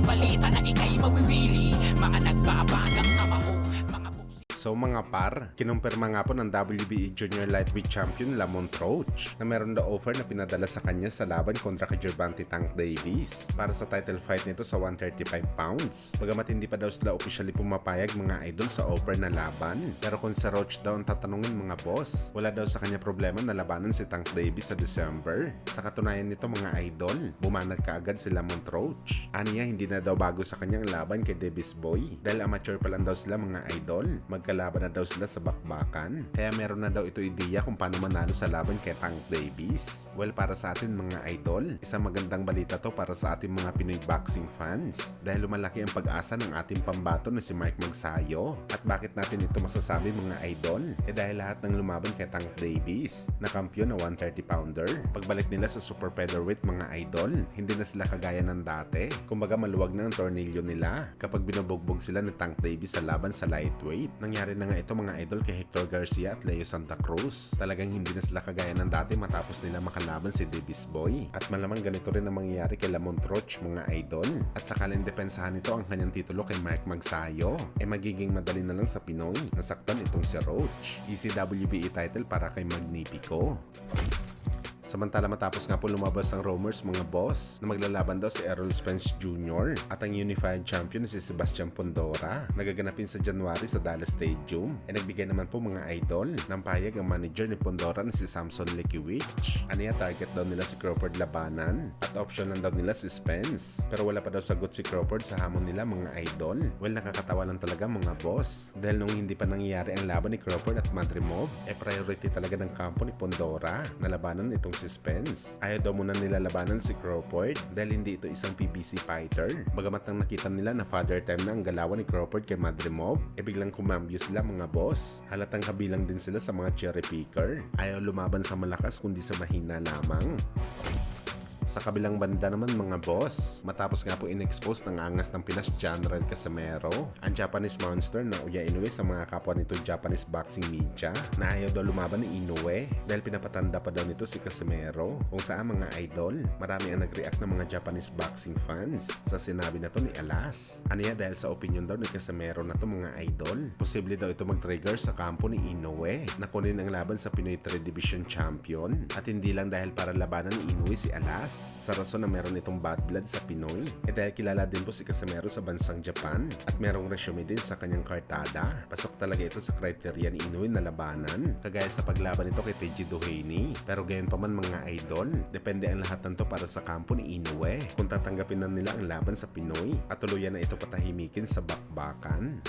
balita na ikay mawiwili. Mga nagbabagang kamao, mga buksi. So mga par, kinumpirma nga po ng WBA Junior Lightweight Champion Lamont Roach na meron daw offer na pinadala sa kanya sa laban kontra kay Gervonta Tank Davis para sa title fight nito sa 135 pounds. Bagamat hindi pa daw sila officially pumapayag mga idol sa offer na laban. Pero kung sa Roach daw ang tatanungin mga boss, wala daw sa kanya problema na labanan si Tank Davis sa December. Sa katunayan nito mga idol, bumanat kaagad si Lamont Roach. Aniya hindi na daw bago sa kanyang laban kay Davis Boy dahil amateur pa lang daw sila mga idol. Magkalaban na daw sila sa bakbakan. Kaya meron na daw ito ideya kung paano manalo sa laban kay Tank Davis. Well, para sa atin mga idol, isang magandang balita to para sa ating mga Pinoy boxing fans dahil lumalaki ang pag-asa ng ating pambato na si Mike Magsayo. At bakit natin ito masasabi mga idol? Dahil lahat ng lumaban kay Tank Davis na kampiyon na 130 pounder, pagbalik nila sa super featherweight mga idol, hindi na sila kagaya ng dati. Kumbaga maluwag na ang tornilyo nila kapag binubugbog sila ni Tank Davis sa laban sa lightweight. Nangyari na nga ito mga idol kay Hector Garcia at Leo Santa Cruz. Talagang hindi na sila kagaya ng dati matapos nila makalaban si Davis Boy. At malamang ganito rin ang mangyayari kay Lamont Roach mga idol. At sakaling depensahan nito ang kanyang titulo kay Mike Magsayo, magiging madali na lang sa Pinoy nasaktan itong si Roach. Easy WBA title para kay Magnifico. Samantala matapos nga po lumabas ang rumors mga boss na maglalaban daw si Errol Spence Jr. at ang unified champion na si Sebastian Pondora nagaganapin sa January sa Dallas Stadium. Nagbigay naman po mga idol ng payag ang manager ni Pondora na si Samson Lekiewicz. Aniya target daw nila si Crawford labanan at option lang daw nila si Spence. Pero wala pa daw sagot si Crawford sa hamon nila mga idol. Well, nakakatawa lang talaga mga boss dahil nung hindi pa nangyayari ang laban ni Crawford at Madrimov, priority talaga ng kampo ni Pondora na labanan itong si Spence. Ayaw daw muna nila labanan si Crawford dahil hindi ito isang PBC fighter. Bagamat nang nakita nila na father time na ang galawan ni Crawford kay Madrimov, biglang kumambyo sila mga boss. Halatang kabilang din sila sa mga cherry picker. Ayaw lumaban sa malakas kundi sa mahina lamang. Sa kabilang banda naman mga boss, matapos nga po in-expose ng angas ng Pinas General Casimero, ang Japanese monster na Uya Inoue sa mga kapwa nito Japanese boxing media na ayaw daw lumaban ni Inoue dahil pinapatanda pa daw nito si Casimero. Kung saan mga idol, marami ang nag-react ng mga Japanese boxing fans sa sinabi na to ni Alas. Aniya dahil sa opinion daw ni Casimero na to mga idol, posible daw ito mag-trigger sa kampo ni Inoue na kunin ang laban sa Pinoy 3 Division Champion at hindi lang dahil para labanan ni Inoue si Alas sa rason na meron itong bad blood sa Pinoy. Dahil kilala din po si Casimero sa bansang Japan at merong resume din sa kanyang kartada. Pasok talaga ito sa kriteria ni Inoue na labanan, kagaya sa paglaban nito kay Teji Duhaney. Pero gayon pa man mga idol, depende ang lahat nito para sa kampo ni Inoue kung tatanggapin na nila ang laban sa Pinoy at tuluyan na ito patahimikin sa bakbakan.